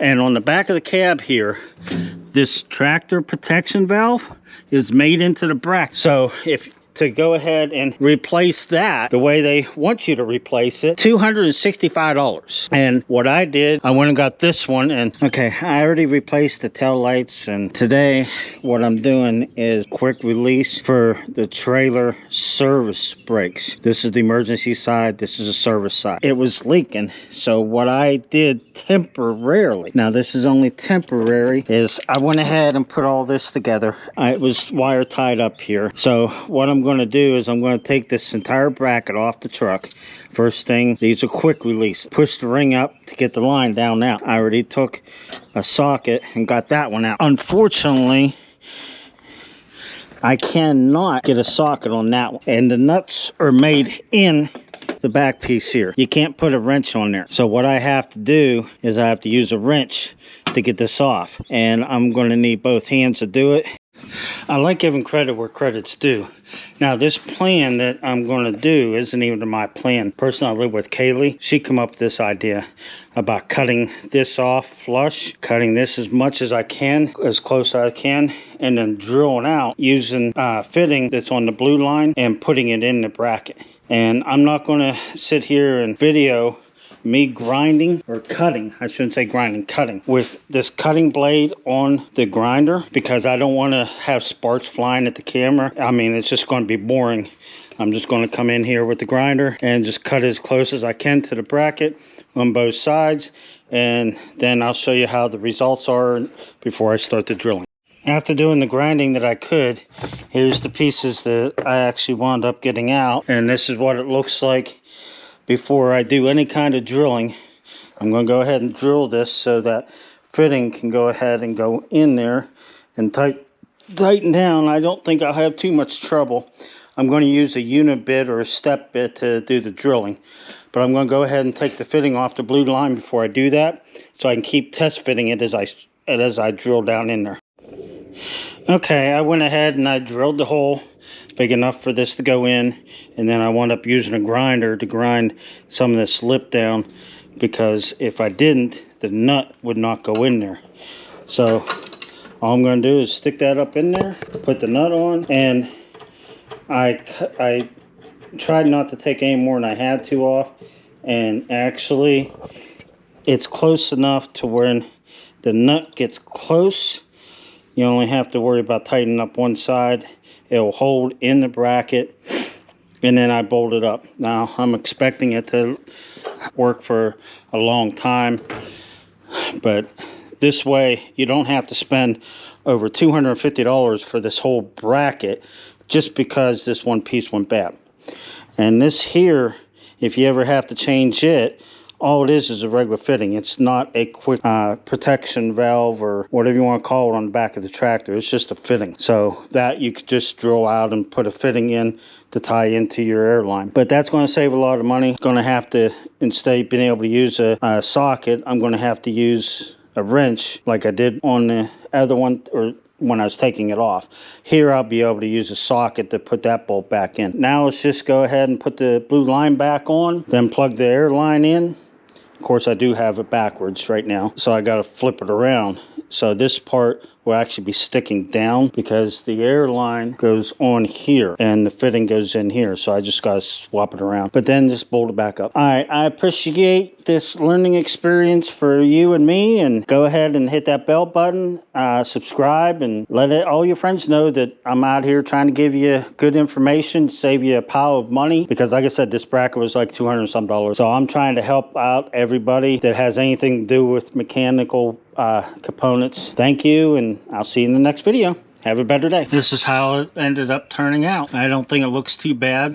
And on the back of the cab here, this tractor protection valve is made into the bracket. So if to go ahead and replace that the way they want you to replace it, $265. And what I did, I went and got this one, and okay, I already replaced the tail lights, and today what I'm doing is quick release for the trailer service brakes. This is the emergency side, this is the service side. It was leaking, so what I did temporarily, now this is only temporary, is I went ahead and put all this together. It was wire tied up here. So what I'm going to do is I'm going to take this entire bracket off the truck. First thing, these are quick release. Push the ring up to get the line down now. I already took a socket and got that one out. Unfortunately, I cannot get a socket on that one. And the nuts are made in the back piece here. You can't put a wrench on there. So what I have to do is I have to use a wrench to get this off. And I'm going to need both hands to do it. I like giving credit where credit's due. Now, this plan that I'm going to do isn't even my plan. The person I live with, Kaylee, she come up with this idea about cutting this off flush, cutting this as much as I can, as close as I can, and then drilling out using fitting that's on the blue line and putting it in the bracket. And I'm not going to sit here and video me grinding or cutting, I shouldn't say grinding, cutting with this cutting blade on the grinder, because I don't want to have sparks flying at the camera. I mean, it's just going to be boring. I'm just going to come in here with the grinder and just cut as close as I can to the bracket on both sides, and then I'll show you how the results are before I start the drilling. After doing the grinding that I could, here's the pieces that I actually wound up getting out, and this is what it looks like before I do any kind of drilling. I'm going to go ahead and drill this so that fitting can go ahead and go in there and tighten down. I don't think I'll have too much trouble. I'm going to use a unit bit or a step bit to do the drilling, but I'm going to go ahead and take the fitting off the blue line before I do that, so I can keep test fitting it as I drill down in there. Okay, I went ahead and I drilled the hole big enough for this to go in, and then I wound up using a grinder to grind some of this lip down, because if I didn't, the nut would not go in there. So all I'm going to do is stick that up in there, put the nut on, and I tried not to take any more than I had to off, and actually it's close enough to when the nut gets close, you only have to worry about tightening up one side. It'll hold in the bracket, and then I bolt it up. Now, I'm expecting it to work for a long time, but this way you don't have to spend over $250 for this whole bracket just because this one piece went bad. And this here, if you ever have to change it, all it is a regular fitting. It's not a quick protection valve or whatever you want to call it on the back of the tractor. It's just a fitting. So that you could just drill out and put a fitting in to tie into your airline. But that's going to save a lot of money. Going to have to, instead of being able to use a socket, I'm going to have to use a wrench like I did on the other one, or when I was taking it off. Here I'll be able to use a socket to put that bolt back in. Now let's just go ahead and put the blue line back on, then plug the airline in. Of course, I do have it backwards right now, so I got to flip it around. So this part will actually be sticking down because the airline goes on here and the fitting goes in here. So I just got to swap it around, but then just bolt it back up. All right, I appreciate this learning experience for you and me, and go ahead and hit that bell button, subscribe, and let all your friends know that I'm out here trying to give you good information, save you a pile of money, because like I said, this bracket was like $200 and some. So I'm trying to help out everybody that has anything to do with mechanical components. Thank you, and I'll see you in the next video. Have a better day. This is how it ended up turning out. I don't think it looks too bad.